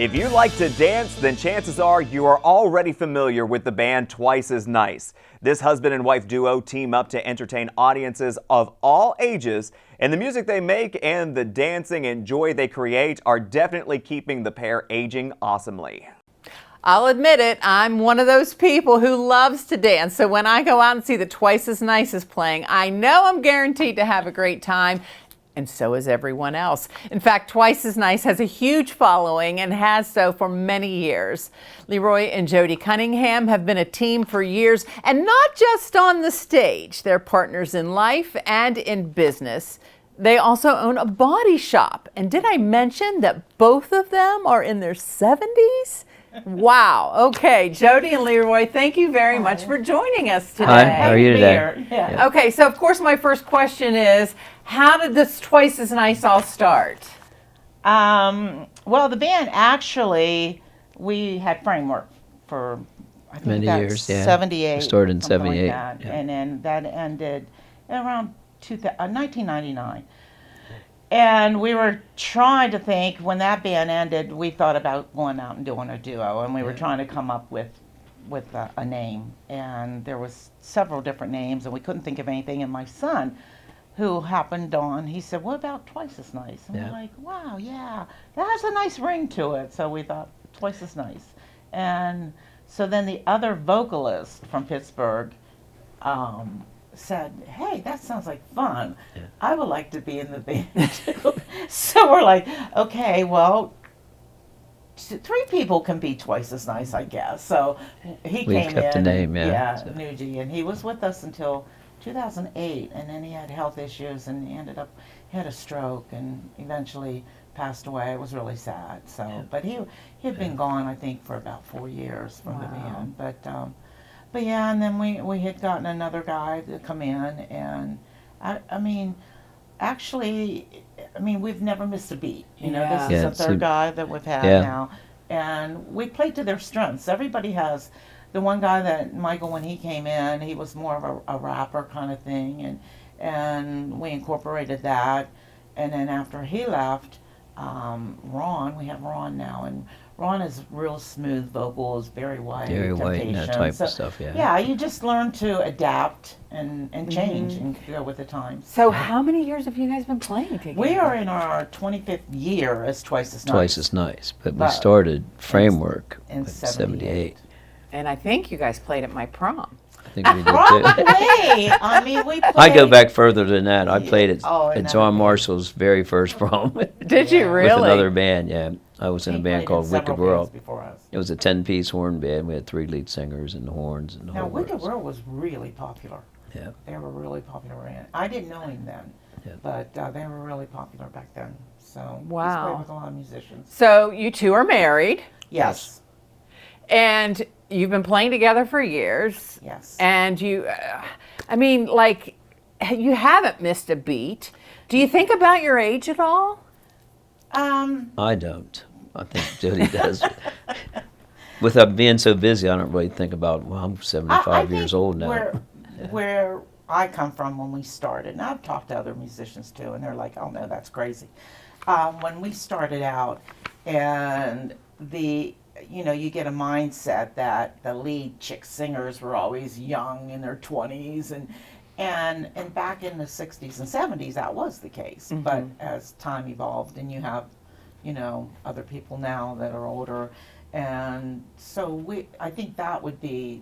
If you like to dance, then chances are you are already familiar with the band Twice as Nice. This husband and wife duo team up to entertain audiences of all ages, and the music they make and the dancing and joy they create are definitely keeping the pair aging awesomely. I'll admit it, I'm one of those people who loves to dance, so when I go out and see the Twice as Nice is playing, I know I'm guaranteed to have a great time. And so is everyone else. In fact, Twice as Nice has a huge following and has so for many years. Leroy and Jody Cunningham have been a team for years, and not just on the stage. They're partners in life and in business. They also own a body shop. And did I mention that both of them are in their 70s? Wow. Okay, Jody and Leroy, thank you very much for joining us today. Hi, how are you today? Yeah. Okay, so of course my first question is, how did this Twice as Nice all start? Well, the band actually, we had framework for, I think many that's years, yeah. 78. We started in something 78. Like that. Yeah. And then that ended around 1999. And we were trying to think, when that band ended, we thought about going out and doing a duo, and we were trying to come up with a name. And there was several different names, and we couldn't think of anything. And my son, who happened on, he said, what about Twice as Nice? And we're like, wow, yeah, that has a nice ring to it. So we thought, Twice as Nice. And so then the other vocalist from Pittsburgh said, hey, that sounds like fun. Yeah. I would like to be in the band too. So we're like, okay, well, 3 people can be Twice as Nice, I guess. So he We've came kept in. the name, yeah. So. Nugie, and he was with us until 2008, and then he had health issues, and he had a stroke, and eventually passed away. It was really sad. So, but he had been gone, I think, for about 4 years from the band. But yeah, and then we had gotten another guy to come in, and I mean, we've never missed a beat. You know, this is the third guy that we've had now, and we played to their strengths. Everybody has. The one guy that Michael, when he came in, he was more of a rapper kind of thing, and we incorporated that. And then after he left, Ron, we have Ron now, and Ron is real smooth vocals, very white, and that type of stuff, yeah. Yeah, you just learn to adapt and change and go with the times. So how many years have you guys been playing together? We are in our 25th year as Twice as Nice. Twice as Nice, but we started Framework in 78. And I think you guys played at my prom. I think we did too. Probably. I mean, we played. I go back further than that. I played at John Marshall's very first prom. Did you really? With another band, yeah. I was in a band called Wicked World. Us. It was a 10-piece horn band. We had 3 lead singers and the horns and the whole Wicked works. World was really popular. Yeah. They were really popular. I didn't know him then, but they were really popular back then. So wow. He's played with a lot of musicians. So you two are married. Yes. And you've been playing together for years. Yes. And you, you haven't missed a beat. Do you think about your age at all? I don't. I think Jody does. With being so busy, I don't really think about, well, I'm 75 years old now. Where I come from when we started, and I've talked to other musicians too, and they're like, oh no, that's crazy. When we started out, and you get a mindset that the lead chick singers were always young in their 20s, and back in the 60s and 70s that was the case. Mm-hmm. But as time evolved, and you have other people now that are older, and so I think that was the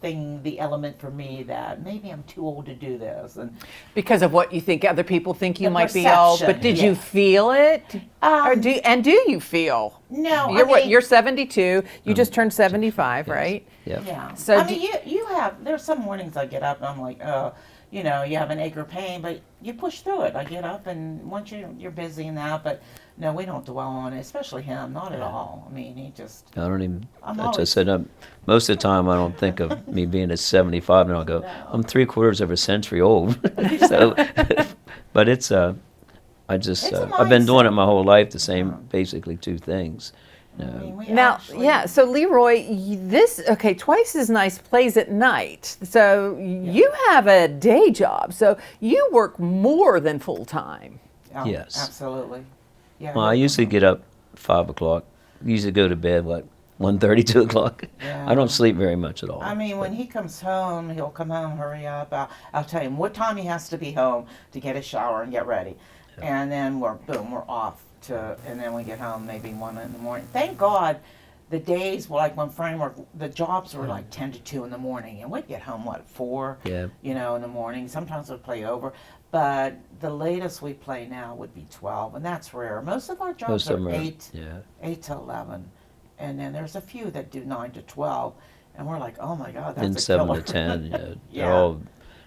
thing, the element for me, that maybe I'm too old to do this, and because of what you think other people think you might be old. But did you feel it? Do you feel? No, you're 72. You just turned 75, right? Yeah. So there's some mornings I get up and I'm like, you have an ache or pain, but you push through it. I get up, and once you're busy in that, but no, we don't dwell on it, especially him, not at all. I mean, he just... I don't even... I said, most of the time I don't think of me being at 75, and I'll go, I'm 3/4 of a century old. So, but it's I've been doing it my whole life, the same, basically 2 things. So Leroy, Twice as Nice plays at night. So you have a day job. So you work more than full time. Oh, yes. Absolutely. Yeah. Well, I usually get up 5 o'clock. Usually go to bed, 1:30, 2 o'clock. Yeah. I don't sleep very much at all. I mean, when he comes home, he'll come home, hurry up. I'll tell him what time he has to be home to get a shower and get ready. And then we're off and then we get home maybe 1 in the morning. Thank God the days, like when framework, the jobs were like 10 to 2 in the morning, and we'd get home, 4, Yeah. in the morning. Sometimes we'd play over, but the latest we play now would be 12, and that's rare. Most of our jobs Most of them are are, 8 to 11, and then there's a few that do 9 to 12, and we're like, oh my God, that's And a 7 killer. to 10. Yeah.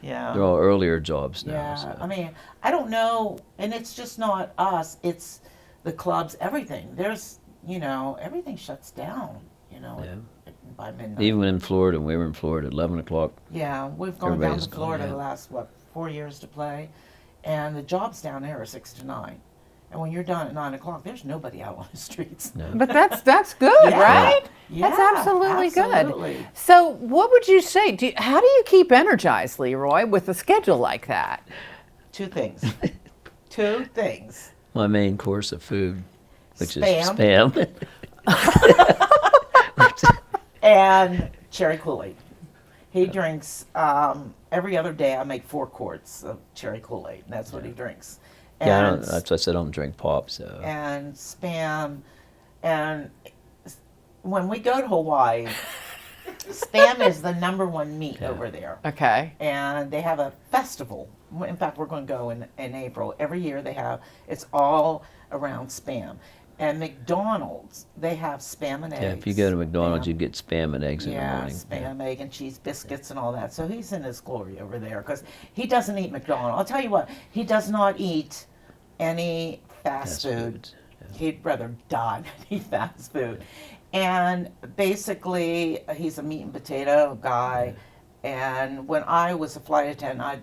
Yeah. They're all earlier jobs now. Yeah, So. I mean, I don't know, and it's just not us, it's the clubs, everything. There's, everything shuts down, by midnight. Even in Florida, we were in Florida at 11 o'clock. Yeah, we've gone down Everybody's to Florida gone, the last, 4 years to play, and the jobs down there are 6 to 9. And when you're done at 9 o'clock, there's nobody out on the streets. No. But that's good, Yeah. right? Yeah, That's absolutely absolutely. good. So, what would you say? How do you keep energized, Leroy, with a schedule like that? 2 things. 2 things. My main course of food, which is Spam. spam. And cherry Kool-Aid. He drinks, every other day I make 4 quarts of cherry Kool-Aid. That's what he drinks. Yeah, And that's why I said I don't drink pop. So and Spam, and when we go to Hawaii, Spam is the #1 meat over there. Okay. And they have a festival. In fact, we're going to go in April. Every year it's all around Spam. And McDonald's, they have Spam and eggs. yeah, if you go to McDonald's, Spam. you get spam and eggs in the morning. Spam, egg, and cheese biscuits and all that. So he's in his glory over there because he doesn't eat McDonald's. I'll tell you what, he does not eat any fast food. foods, He'd rather die than eat fast food. And basically, he's a meat and potato guy. And when I was a flight attendant, I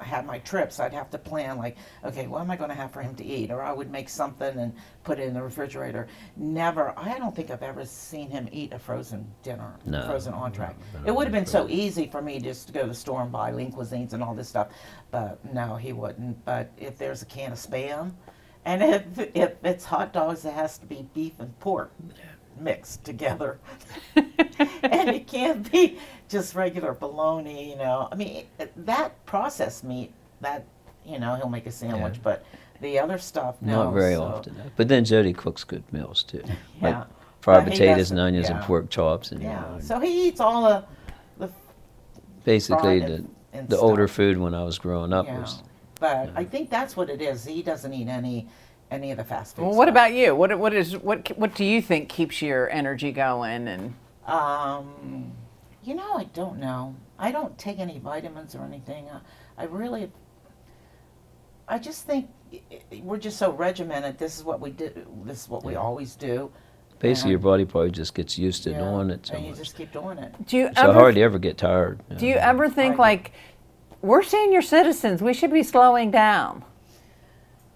had my trips, I'd have to plan okay, what am I going to have for him to eat? Or I would make something and put it in the refrigerator. I don't think I've ever seen him eat a frozen dinner, No, frozen entree. no, It would have been so frozen. easy for me just to go to the store and buy lean cuisines and all this stuff, but no, he wouldn't. But if there's a can of Spam, and if it's hot dogs, it has to be beef and pork mixed together. And it can't be just regular bologna, I mean, that processed meat, he'll make a sandwich, but the other stuff, no. Not very so- often. But then Jody cooks good meals too. Yeah. Like fried But he potatoes doesn't- and onions and yeah. pork chops and Yeah, so he eats all the basically fried and the older stuff. food when I was growing up Yeah. was But I think that's what it is. He doesn't eat any of the fast food Well, what stuff. about you? What do you think keeps your energy going? And I don't know. I don't take any vitamins or anything. I just think we're just so regimented. This is what we do. This is what we always do. basically your And- body probably just gets used to Yeah, doing it so and you much. just keep doing it. do you So I ever hardly ever get tired. do you ever think I- we're senior citizens, we should be slowing down?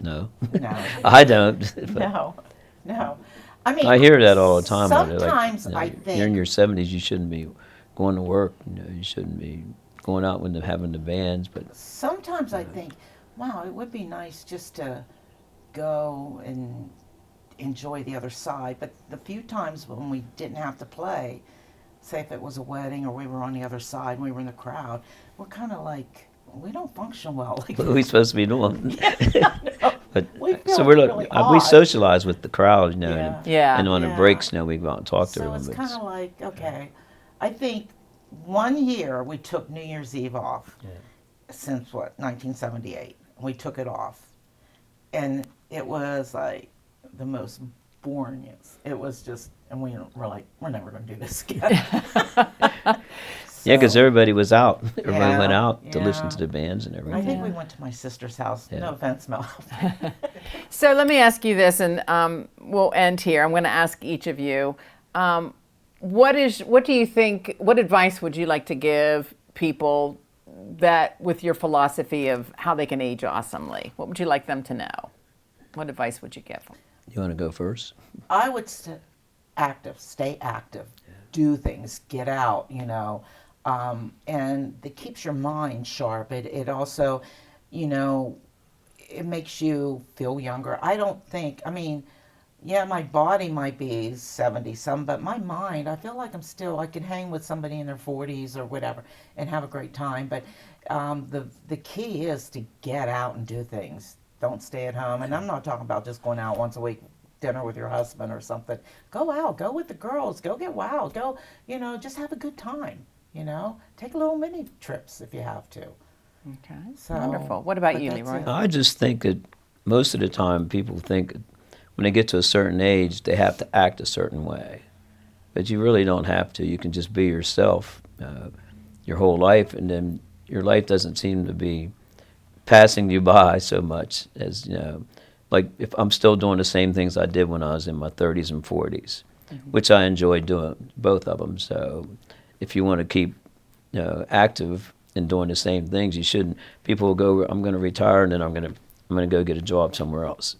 No. No. I don't. but No. I mean, I hear that all the time. though. They're Sometimes like, I You're in think your 70s, you shouldn't be going to work. You shouldn't be going out when they're having the bands. But sometimes I think, wow, it would be nice just to go and enjoy the other side. But the few times when we didn't have to play, say if it was a wedding or we were on the other side and we were in the crowd, we're kind of like, we don't function well. what are we supposed to be doing? But We feel so we're really we odd. socialize with the crowd, Yeah. and, Yeah. and on Yeah. the breaks, we go out and talk to So them. it's but kind of like, okay, I think one year we took New Year's Eve off since 1978. We took it off. And it was like the most boring. It was just, and we were like, we're never going to do this again. yeah, because So, everybody was out. Everybody Yeah, went out to listen yeah. to the bands and I everything. think we went to my sister's house. Yeah. No offense, Mel. So let me ask you this, and we'll end here. I'm going to ask each of you, what do you think, what advice would you like to give people that with your philosophy of how they can age awesomely? What would you like them to know? What advice would you give them? You want to go first? I would stay active, do things, get out, and it keeps your mind sharp. It also, it makes you feel younger. I don't think, I mean, yeah, my body might be 70 some, but my mind, I feel like I can hang with somebody in their 40s or whatever and have a great time. But the key is to get out and do things. Don't stay at home. And I'm not talking about just going out once a week, dinner with your husband or something. Go out, go with the girls, go get wild, go, just have a good time, Take little mini trips if you have to. Okay, So, wonderful. What about but you, that's Leroy? it. I just think that most of the time people think when they get to a certain age they have to act a certain way, but you really don't have to. You can just be yourself your whole life, and then your life doesn't seem to be passing you by so much as, like if I'm still doing the same things I did when I was in my 30s and 40s, which I enjoy doing, both of them. So if you want to keep active and doing the same things, you shouldn't. People will go, I'm going to retire and then I'm going to go get a job somewhere else.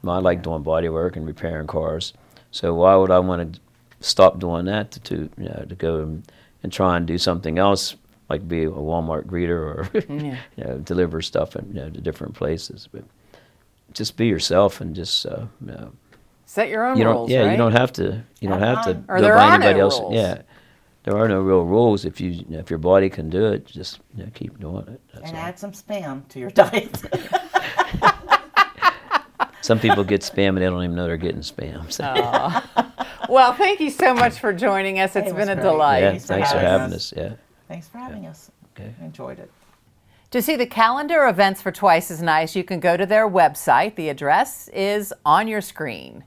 I like doing body work and repairing cars. So why would I want to stop doing that to go and try and do something else, like be a Walmart greeter or deliver stuff to different places? But just be yourself and just Set your own rules, yeah, right? you don't have to Or go there by are no anybody else. rules. Yeah, there are no real rules. If if your body can do it, just keep doing it. That's And all. add some spam to your diet. Some people get spam and they don't even know they're getting spam. So. Well, thank you so much for joining us. It's It been was a great. delight. Yeah, Thanks thanks for for having having us. us. Yeah. Thanks for having us. Okay. I enjoyed it. To see the calendar events for Twice as Nice, you can go to their website. The address is on your screen.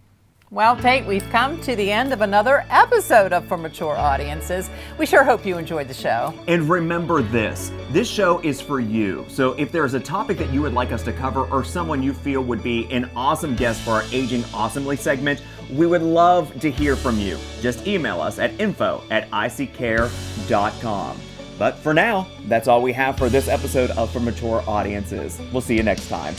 Well, Tate, we've come to the end of another episode of For Mature Audiences. We sure hope you enjoyed the show. And remember this show is for you. So if there's a topic that you would like us to cover or someone you feel would be an awesome guest for our Aging Awesomely segment, we would love to hear from you. Just email us at info@iccare.com. But for now, that's all we have for this episode of For Mature Audiences. We'll see you next time.